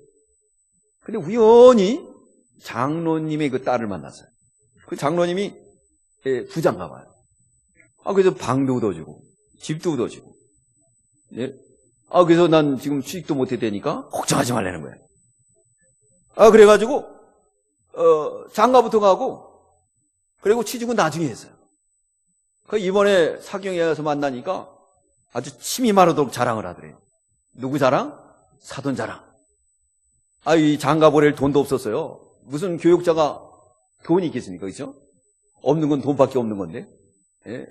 근데 우연히 장로님의 그 딸을 만났어요. 그 장로님이 부자인가 봐요. 그래서 방도 얻어주고, 집도 얻어주고. 예? 그래서 난 지금 취직도 못해 되니까 걱정하지 말라는 거예요. 그래가지고, 장가부터 가고, 그리고 취직은 나중에 했어요. 이번에 사경에 가서 만나니까 아주 침이 마르도록 자랑을 하더래요. 누구 자랑? 사돈 자랑. 이 장가 보낼 돈도 없었어요. 무슨 교육자가 돈이 있겠습니까? 그렇죠? 없는 건 돈밖에 없는 건데. 예?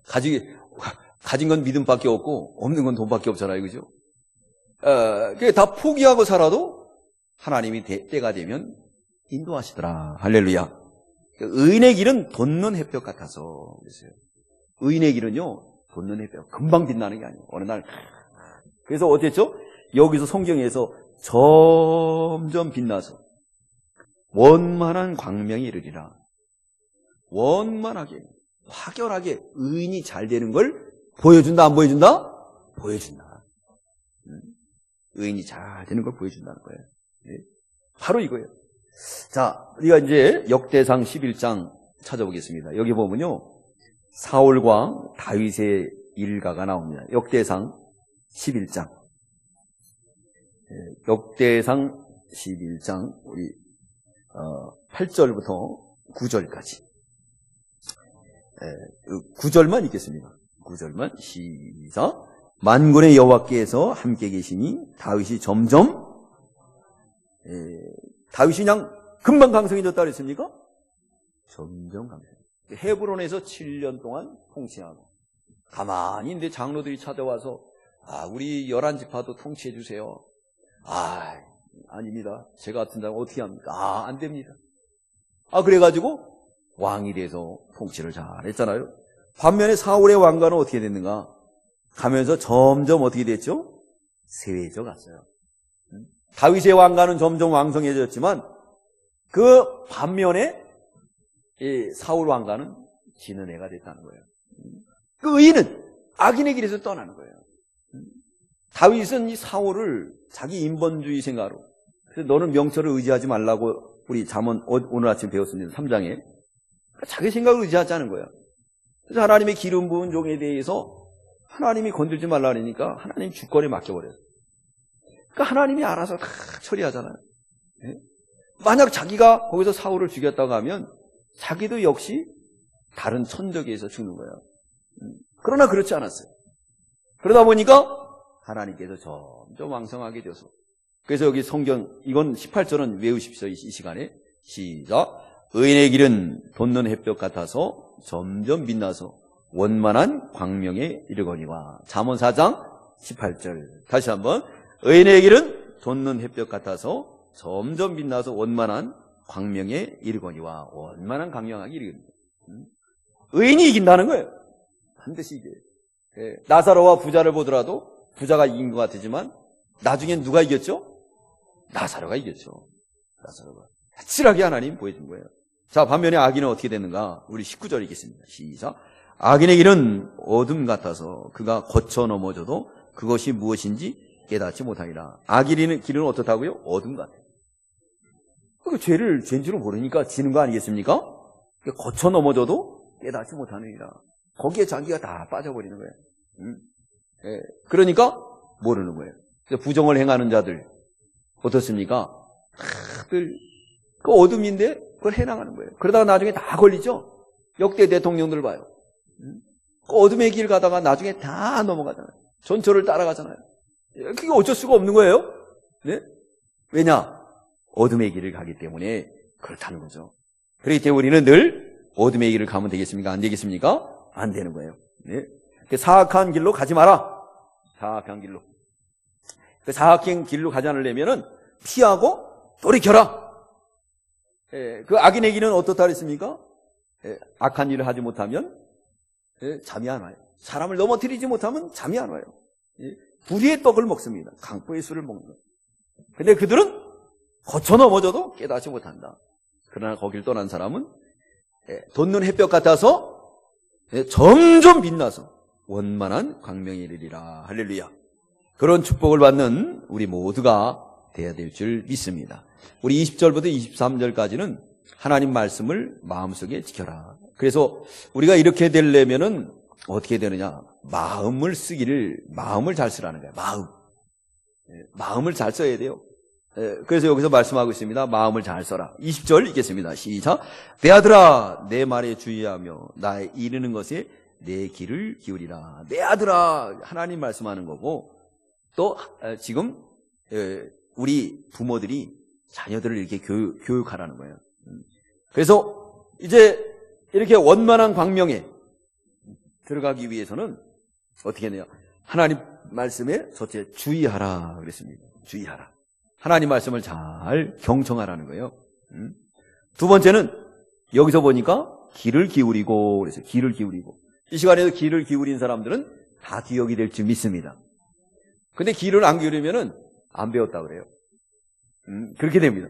가진 건 믿음밖에 없고 없는 건 돈밖에 없잖아요. 그죠? 다 포기하고 살아도 하나님이 때가 되면 인도하시더라. 할렐루야. 의인의 길은 돋는 햇볕 같아서 그랬어요. 의인의 길은요, 돋는 햇볕. 금방 빛나는 게 아니에요. 어느 날. 그래서 어땠죠? 여기서 성경에서 점점 빛나서 원만한 광명이 이르리라. 원만하게, 확연하게 의인이 잘 되는 걸 보여준다, 안 보여준다? 보여준다. 의인이 잘 되는 걸 보여준다는 거예요. 네. 바로 이거예요. 자, 우리가 이제 역대상 11장 찾아보겠습니다. 여기 보면요, 사울과 다윗의 일가가 나옵니다. 역대상 11장. 역대상 11장, 우리 8절부터 9절까지. 9절만 읽겠습니다. 9절만 시작. 만군의 여호와께서 함께 계시니 다윗이 점점 다윗이 그냥 금방 강성해졌다 그랬습니까? 점점 강성. 헤브론에서 7년 동안 통치하고 가만히 있는데 장로들이 찾아와서 우리 11지파도 통치해 주세요. 아닙니다. 제가 같은 사람 어떻게 합니까? 안 됩니다. 그래가지고 왕이 돼서 통치를 잘 했잖아요. 반면에 사울의 왕가는 어떻게 됐는가? 가면서 점점 어떻게 됐죠? 쇠해져 갔어요. 다윗의 왕가는 점점 왕성해졌지만 그 반면에 이 사울 왕가는 지는 애가 됐다는 거예요. 그 의인은 악인의 길에서 떠나는 거예요. 다윗은 이 사울을 자기 인본주의 생각으로 그래서 너는 명철을 의지하지 말라고 우리 잠언 오늘 아침 배웠습니다. 3장에. 자기 생각을 의지하지 않은 거야. 그래서 하나님의 기름 부은 종에 대해서 하나님이 건들지 말라 그러니까 하나님 주권에 맡겨버려요. 그러니까 하나님이 알아서 다 처리하잖아요. 네? 만약 자기가 거기서 사울을 죽였다고 하면 자기도 역시 다른 천적에 의해서 죽는 거예요. 그러나 그렇지 않았어요. 그러다 보니까 하나님께서 점점 왕성하게 되어서, 그래서 여기 성경 이건 18절은 외우십시오. 이 시간에 시작. 의인의 길은 돋는 햇볕 같아서 점점 빛나서 원만한 광명에 이르거니와. 잠언 4장 18절 다시 한번. 의인의 길은 돋는 햇볕 같아서 점점 빛나서 원만한 광명에 이르거니와. 원만한 광명하게 이르거니와. 의인이 이긴다는 거예요. 반드시 이겨요. 나사로와 부자를 보더라도 부자가 이긴 것 같지만 나중엔 누가 이겼죠? 나사로가 이겼죠. 나사로가 확실하게 하나님 보여준 거예요. 자, 반면에 악인은 어떻게 되는가? 우리 19절 읽겠습니다. 시작. 악인의 길은 어둠 같아서 그가 거쳐 넘어져도 그것이 무엇인지 깨닫지 못하리라. 악인의 길은 어떻다고요? 어둠 같아요. 그 죄인 줄 모르니까 지는 거 아니겠습니까? 거쳐 넘어져도 깨닫지 못하느니라. 거기에 자기가 다 빠져버리는 거예요. 그러니까 모르는 거예요. 부정을 행하는 자들 어떻습니까? 다들 그 어둠인데 그걸 해나가는 거예요. 그러다가 나중에 다 걸리죠. 역대 대통령들 봐요. 그 어둠의 길 가다가 나중에 다 넘어가잖아요. 전철을 따라가잖아요. 그게 어쩔 수가 없는 거예요. 네? 왜냐? 어둠의 길을 가기 때문에 그렇다는 거죠. 그렇기 때문에 우리는 늘 어둠의 길을 가면 되겠습니까? 안 되겠습니까? 안 되는 거예요. 네? 사악한 길로 가지 마라. 사악한 길로. 그 사악한 길로 가지 않으려면은 피하고 돌이켜라. 그 악인의 길은 어떻다 그랬습니까? 악한 일을 하지 못하면 잠이 안 와요. 사람을 넘어뜨리지 못하면 잠이 안 와요. 불의의 떡을 먹습니다. 강포의 술을 먹는 거예요. 근데 그들은 거쳐 넘어져도 깨닫지 못한다. 그러나 거길 떠난 사람은 돋는 햇볕 같아서 점점 빛나서 원만한 광명에 이르리라. 할렐루야. 그런 축복을 받는 우리 모두가 돼야 될 줄 믿습니다. 우리 20절부터 23절까지는 하나님 말씀을 마음속에 지켜라. 그래서 우리가 이렇게 되려면은 어떻게 되느냐? 마음을 잘 쓰라는 거예요. 마음을 잘 써야 돼요. 그래서 여기서 말씀하고 있습니다. 마음을 잘 써라. 20절 읽겠습니다. 시작. 내 아들아, 내 말에 주의하며 나의 이르는 것에 내 귀를 기울이라. 내 아들아, 하나님 말씀하는 거고, 또 지금 우리 부모들이 자녀들을 이렇게 교육하라는 거예요. 그래서 이제 이렇게 원만한 광명에 들어가기 위해서는 어떻게 해야 돼요? 하나님 말씀에 첫째 주의하라 그랬습니다. 주의하라. 하나님 말씀을 잘 경청하라는 거예요. 두 번째는 여기서 보니까 귀를 기울이고 그래서 귀를 기울이고, 이 시간에도 귀를 기울인 사람들은 다 기억이 될 줄 믿습니다. 근데 귀를 안 기울이면은 안 배웠다 그래요. 그렇게 됩니다.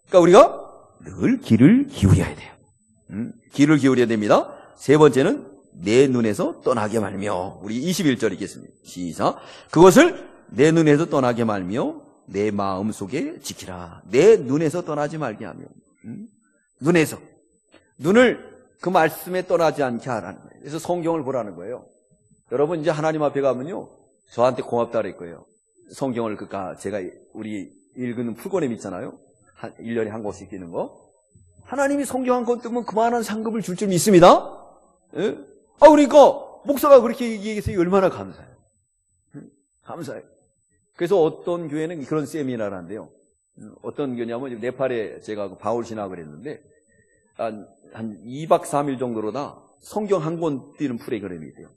그러니까 우리가 늘 귀를 기울여야 돼요. 귀를 기울여야 됩니다. 세 번째는 내 눈에서 떠나게 말며, 우리 21절 읽겠습니다. 시작. 그것을 내 눈에서 떠나게 말며 내 마음 속에 지키라. 내 눈에서 떠나지 말게 하며, 눈에서 눈을 그 말씀에 떠나지 않게 하라는 거예요. 그래서 성경을 보라는 거예요. 여러분 이제 하나님 앞에 가면요, 저한테 고맙다 그럴 거예요. 성경을 제가 우리 읽는 프로그램 있잖아요. 1년에 한 권씩 뛰는 거. 하나님이 성경 한 권 뜨면 그만한 상급을 줄 믿습니다. 예? 그러니까 목사가 그렇게 얘기해서 얼마나 감사해요. 감사해요. 그래서 어떤 교회는 그런 세미나를 한대요. 어떤 교회냐면 네팔에 제가 바울 신학을 했는데 한 2박 3일 정도로다 성경 한 권 띄는 프로그램이 있대요.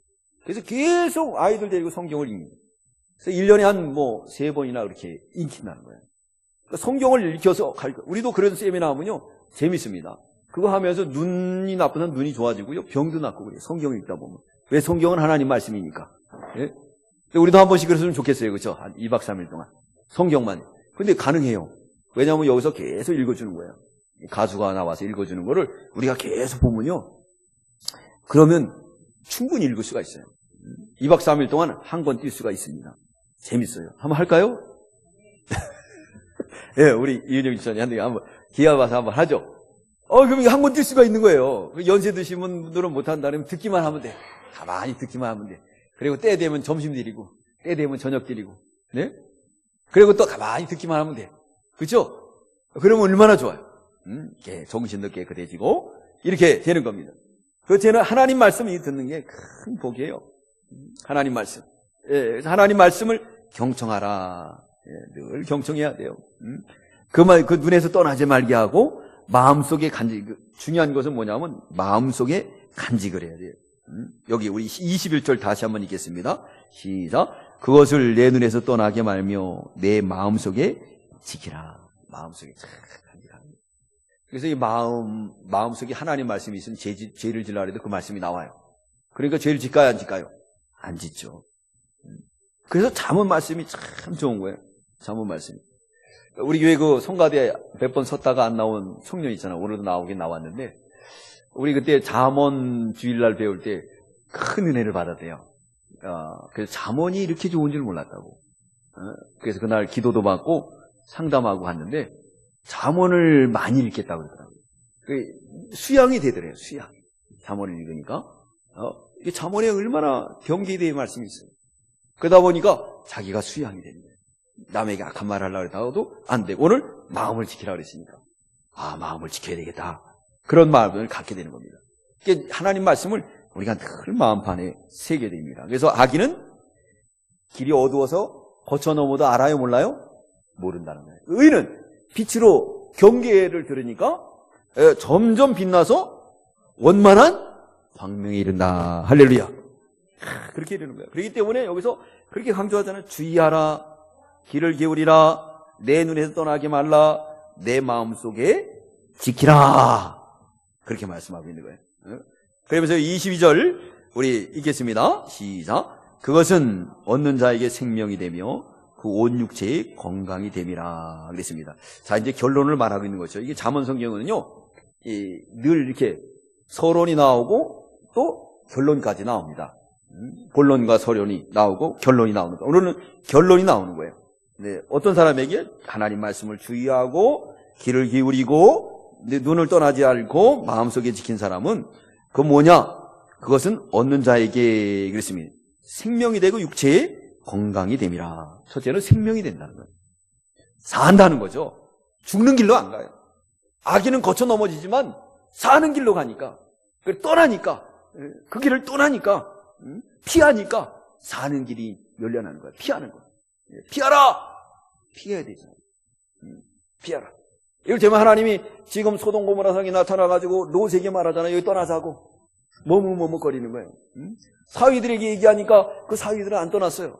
그래서 계속 아이들 데리고 성경을 읽는. 그래서 1년에 한 3번이나 그렇게 읽힌다는 거예요. 그러니까 성경을 읽혀서 우리도 그런 세미나 하면요 재밌습니다. 그거 하면서 눈이 나쁘면 눈이 좋아지고요, 병도 낫고 그래요. 성경을 읽다 보면. 왜? 성경은 하나님 말씀이니까. 예? 우리도 한 번씩 그랬으면 좋겠어요. 그렇죠? 한 2박 3일 동안 성경만. 근데 가능해요. 왜냐하면 여기서 계속 읽어주는 거예요. 가수가 나와서 읽어주는 거를 우리가 계속 보면요, 그러면 충분히 읽을 수가 있어요. 2박 3일 동안 한 권 뛸 수가 있습니다. 재밌어요. 한번 할까요? 예, 우리 이은영 지사님 한번 기회 봐서 한번 하죠. 그럼 이거 한 번 뛸 수가 있는 거예요. 연세 드신 분들은 못한다 그러면 듣기만 하면 돼. 가만히 듣기만 하면 돼. 그리고 때 되면 점심 드리고, 때 되면 저녁 드리고, 네? 그리고 또 가만히 듣기만 하면 돼. 그죠? 그러면 얼마나 좋아요. 정신도 깨끗해지고, 이렇게 되는 겁니다. 그 저는 하나님 말씀을 듣는 게 큰 복이에요. 하나님 말씀. 예, 하나님 말씀을 경청하라. 예, 늘 경청해야 돼요. 그 눈에서 떠나지 말게 하고, 마음속에 중요한 것은 뭐냐면, 마음속에 간직을 해야 돼요. 여기 우리 21절 다시 한번 읽겠습니다. 시작. 그것을 내 눈에서 떠나게 말며, 내 마음속에 지키라. 마음속에 간직하는 거예요. 그래서 이 마음속에 하나님 말씀이 있으면 죄를 지으라 해도 그 말씀이 나와요. 그러니까 죄를 짓까요, 안 짓까요? 안 짓죠. 그래서 잠언 말씀이 참 좋은 거예요. 잠언 말씀이. 우리 교회 그 성가대 몇 번 섰다가 안 나온 청년 있잖아요. 오늘도 나오긴 나왔는데, 우리 그때 잠언 주일날 배울 때 큰 은혜를 받았대요. 그래서 잠언이 이렇게 좋은 줄 몰랐다고. 그래서 그날 기도도 받고 상담하고 갔는데, 잠언을 많이 읽겠다고 그러더라고요. 수양이 되더래요, 수양. 잠언을 읽으니까. 이게 잠언에 얼마나 경계대의 말씀이 있어요. 그러다 보니까 자기가 수양이 되는 거예요. 남에게 악한 말 하려고 해도 안 되고, 오늘 마음을 지키라 그랬으니까, 마음을 지켜야 되겠다. 그런 마음을 갖게 되는 겁니다. 하나님 말씀을 우리가 늘 마음판에 새게 됩니다. 그래서 악인은 길이 어두워서 거쳐 넘어도 알아요, 몰라요? 모른다는 거예요. 의인은 빛으로 경계를 들으니까 점점 빛나서 원만한 광명에 이른다. 할렐루야. 그렇게 이르는 거예요. 그렇기 때문에 여기서 그렇게 강조하잖아요. 주의하라, 길을 기울이라, 내 눈에서 떠나게 말라, 내 마음속에 지키라. 그렇게 말씀하고 있는 거예요. 그러면서 22절 우리 읽겠습니다. 시작. 그것은 얻는 자에게 생명이 되며 그 온 육체의 건강이 됨이라 그랬습니다. 자, 이제 결론을 말하고 있는 거죠. 이게 잠언 성경은요, 늘 이렇게 서론이 나오고 또 결론까지 나옵니다. 본론과 서론이 나오고 결론이 나오는 거예요. 오늘은 결론이 나오는 거예요. 네, 어떤 사람에게 하나님 말씀을 주의하고 귀를 기울이고 눈을 떠나지 않고 마음속에 지킨 사람은 그 뭐냐? 그것은 얻는 자에게 그랬습니다. 생명이 되고 육체의 건강이 됨이라. 첫째는 생명이 된다는 거예요. 산다는 거죠. 죽는 길로 안 가요. 악인은 거쳐 넘어지지만 사는 길로 가니까, 떠나니까, 그 길을 떠나니까, 피하니까 사는 길이 열려나는 거예요. 피하는 거예요. 피하라! 피해야 되죠. 피하라. 이럴 때면 하나님이 지금 소돔 고모라 성이 나타나가지고 롯에게 말하잖아요. 여기 떠나자고. 머뭇거리는 거예요. 사위들에게 얘기하니까 그 사위들은 안 떠났어요.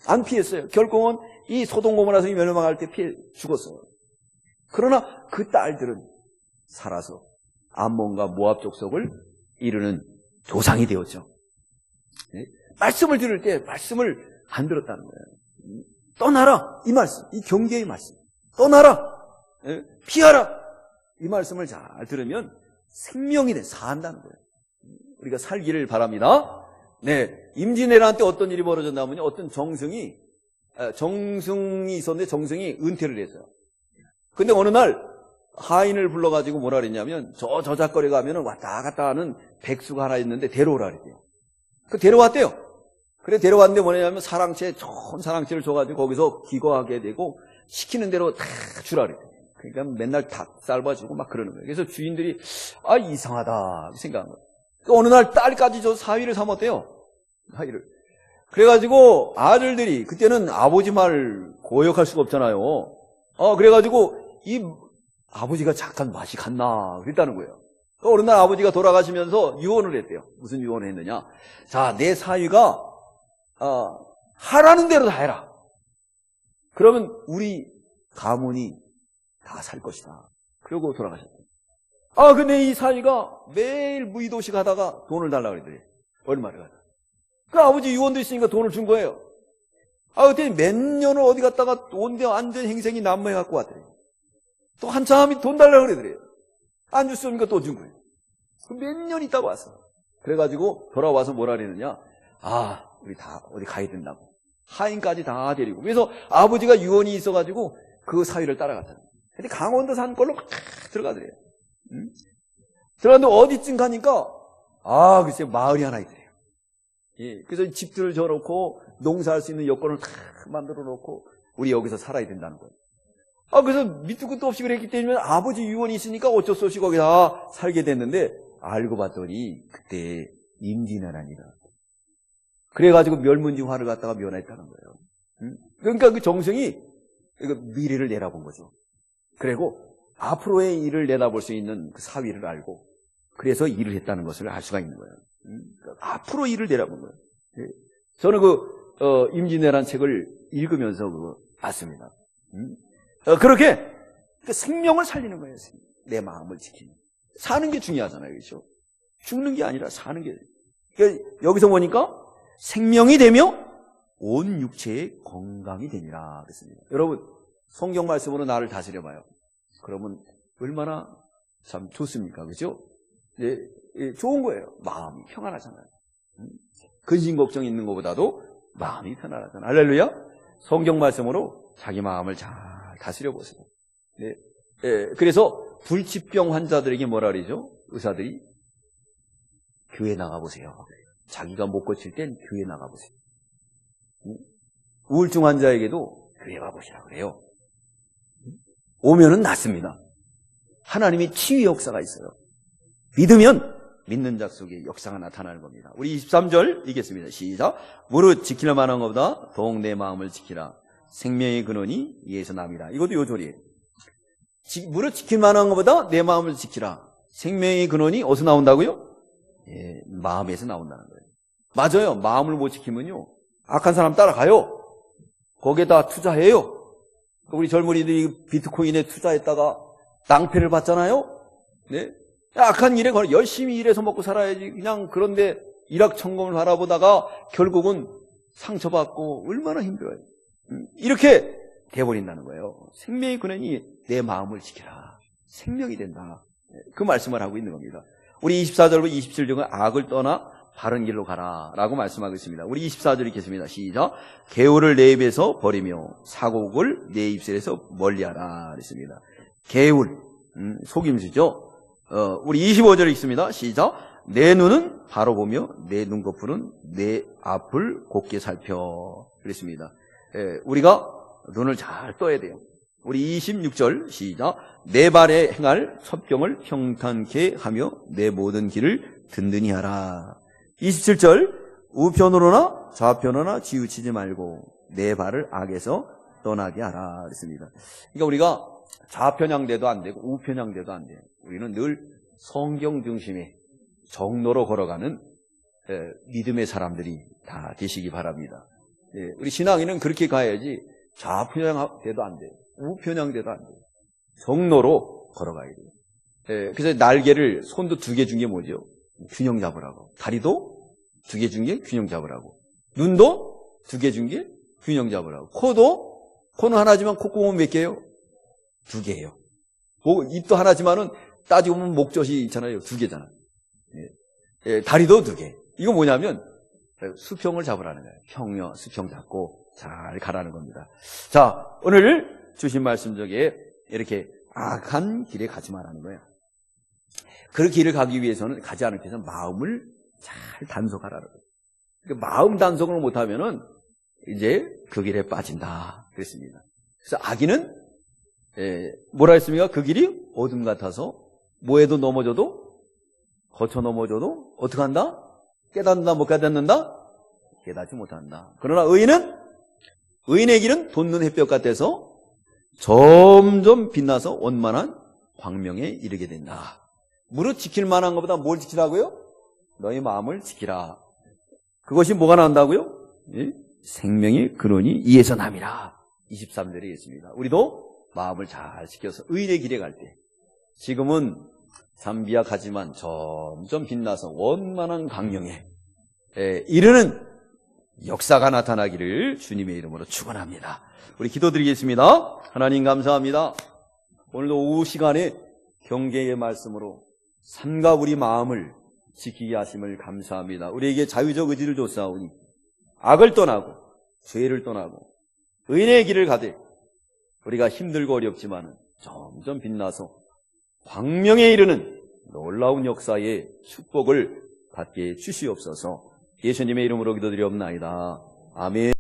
안 피했어요. 결국은 이 소돔 고모라 성이 멸망할 때 피해 죽었어요. 그러나 그 딸들은 살아서 암몬과 모압 족속을 이루는 조상이 되었죠. 네? 말씀을 들을 때 말씀을 안 들었다는 거예요. 떠나라, 이 말씀, 이 경계의 말씀. 떠나라, 네? 피하라, 이 말씀을 잘 들으면 생명이 돼, 산다는 거예요. 우리가 살기를 바랍니다. 네, 임진왜란 때 어떤 일이 벌어졌냐면요, 어떤 정승이 있었는데 정승이 은퇴를 했어요. 근데 어느 날 하인을 불러가지고 뭐라 그랬냐면, 저 저작거리 가면은 왔다 갔다 하는 백수가 하나 있는데 데려오라 그랬대요. 데려왔대요. 그래, 데려왔는데 뭐냐면 좋은 사랑채를 줘가지고 거기서 기거하게 되고 시키는 대로 다 주라 그랬대요. 그러니까 맨날 닭 삶아주고 막 그러는 거예요. 그래서 주인들이 이상하다 생각한 거예요. 어느 날 딸까지 저 사위를 삼았대요. 사위를. 그래가지고 아들들이, 그때는 아버지 말 고역할 수가 없잖아요. 그래가지고 이 아버지가 잠깐 맛이 갔나 그랬다는 거예요. 어느 날 아버지가 돌아가시면서 유언을 했대요. 무슨 유언을 했느냐? 자, 내 사위가 하라는 대로 다 해라. 그러면 우리 가문이 다 살 것이다. 그러고 돌아가셨대요. 근데 이 사위가 매일 무의도시 가다가 돈을 달라고 그러더래요. 얼마를 가다. 그 아버지 유언도 있으니까 돈을 준 거예요. 그때 몇 년을 어디 갔다가 온데 완전 행생이 난무해갖고 왔더래요. 또 한참이 돈 달라고 그러더래요. 안 줬으니까 또 준 거예요. 몇 년 있다가 왔어. 그래가지고 돌아와서 뭐라 그랬느냐? 우리 다 어디 가야 된다고. 하인까지 다 데리고. 그래서 아버지가 유언이 있어가지고 그 사위를 따라갔다는 거예요. 근데 강원도 산 걸로 막 들어가더래요. 들어갔는데 어디쯤 가니까 글쎄 마을이 하나 있더래요. 예, 그래서 집들을 지어놓고 농사할 수 있는 여건을 다 만들어 놓고 우리 여기서 살아야 된다는 거예요. 그래서 밑도 끝도 없이 그랬기 때문에 아버지 유언이 있으니까 어쩔 수 없이 거기다 살게 됐는데 알고 봤더니 그때 임진왜란이라. 그래가지고 멸문지화를 갖다가 면했다는 거예요. 그러니까 그 정승이 미래를 내다본 거죠. 그리고 앞으로의 일을 내다볼 수 있는 그 사위를 알고 그래서 일을 했다는 것을 알 수가 있는 거예요. 앞으로 일을 내다본 거예요. 저는 임진왜란 책을 읽으면서 그거 봤습니다. 그렇게 그 생명을 살리는 거예요. 내 마음을 지키는. 사는 게 중요하잖아요. 그렇죠? 죽는 게 아니라 사는 게. 그러니까 여기서 보니까 생명이 되며 온 육체의 건강이 되니라 그랬습니다. 여러분 성경 말씀으로 나를 다스려봐요. 그러면 얼마나 참 좋습니까? 그렇죠? 네, 좋은 거예요. 마음이 평안하잖아요. 근심 걱정 있는 것보다도 마음이 편안하잖아요. 할렐루야. 성경 말씀으로 자기 마음을 잘 다스려 보세요. 네. 그래서 불치병 환자들에게 뭐라 그러죠? 의사들이 교회 나가보세요. 자기가 못 고칠 땐 교회 나가보세요. 우울증 환자에게도 교회 와보시라고 그래요. 오면은 낫습니다. 하나님이 치유 역사가 있어요. 믿으면 믿는 자 속에 역사가 나타나는 겁니다. 우리 23절 읽겠습니다. 시작. 무릇 지킬 만한 것보다 더욱 내 마음을 지키라. 생명의 근원이 이에서 남이라. 이것도 요절이에요. 무릇 지킬 만한 것보다 내 마음을 지키라. 생명의 근원이 어디서 나온다고요? 예, 마음에서 나온다는 거예요. 맞아요. 마음을 못 지키면요, 악한 사람 따라가요. 거기에다 투자해요. 우리 젊은이들이 비트코인에 투자했다가 낭패를 봤잖아요. 네? 악한 일에 열심히 일해서 먹고 살아야지. 그냥 그런데 일확천금을 바라보다가 결국은 상처받고 얼마나 힘들어요. 이렇게 돼버린다는 거예요. 생명의 근원이 내 마음을 지켜라. 생명이 된다. 그 말씀을 하고 있는 겁니다. 우리 24절부터 27절은 악을 떠나 바른 길로 가라 라고 말씀하고 있습니다. 우리 24절 읽겠습니다. 시작. 개울을 내 입에서 버리며 사곡을 내 입술에서 멀리하라 그랬습니다. 개울, 속임수죠. 우리 25절 읽습니다. 시작. 내 눈은 바로 보며 내 눈꺼풀은 내 앞을 곱게 살펴 그랬습니다. 우리가 눈을 잘 떠야 돼요. 우리 26절 시작. 내 발에 행할 첩경을 평탄케 하며 내 모든 길을 든든히 하라. 27절 우편으로나 좌편으로나 치우치지 말고 내 발을 악에서 떠나게 하라 그랬습니다. 그러니까 우리가 좌편향대도 안 되고 우편향대도 안 돼요. 우리는 늘 성경 중심의 정로로 걸어가는 믿음의 사람들이 다 되시기 바랍니다. 우리 신앙인은 그렇게 가야지 좌편향대도 안 돼요. 우편향대도 안 돼요. 정로로 걸어가야 돼요. 그래서 날개를 손도 2개 준 게 뭐죠? 균형 잡으라고. 다리도 2개 준 게 균형 잡으라고. 눈도 2개 준 게 균형 잡으라고. 코는 하나지만 콧구멍은 몇 개예요? 2개예요. 입도 하나지만은 따지고 보면 목젖이 있잖아요. 2개잖아요. 다리도 2개. 이거 뭐냐면 수평을 잡으라는 거예요. 수평 잡고 잘 가라는 겁니다. 자, 오늘 주신 말씀 중에 이렇게 악한 길에 가지 말라는 거예요. 그 길을 가기 위해서는, 가지 않기 위해서는 마음을 잘 단속하라는 거예요. 그러니까 마음 단속을 못하면은 이제 그 길에 빠진다 그랬습니다. 그래서 악인은 뭐라 했습니까? 그 길이 어둠 같아서 뭐에도 넘어져도, 거쳐 넘어져도 어떻게 한다? 깨닫는다, 못 깨닫는다? 깨닫지 못한다. 그러나 의인의 길은 돋는 햇볕 같아서 점점 빛나서 원만한 광명에 이르게 된다. 무릇 지킬 만한 것보다 뭘 지키라고요? 너희 마음을 지키라. 그것이 뭐가 나온다고요? 예? 생명의 근원이 이에서 남이라. 23절에 있습니다. 우리도 마음을 잘 지켜서 의인의 길에 갈 때, 지금은 잠비약하지만 점점 빛나서 원만한 광명에 이르는 역사가 나타나기를 주님의 이름으로 축원합니다. 우리 기도드리겠습니다. 하나님 감사합니다. 오늘도 오후 시간에 경계의 말씀으로 삶과 우리 마음을 지키게 하심을 감사합니다. 우리에게 자유적 의지를 줬사오니 악을 떠나고 죄를 떠나고 의인의 길을 가되 우리가 힘들고 어렵지만 점점 빛나서 광명에 이르는 놀라운 역사의 축복을 받게 해주시옵소서. 예수님의 이름으로 기도드리옵나이다. 아멘.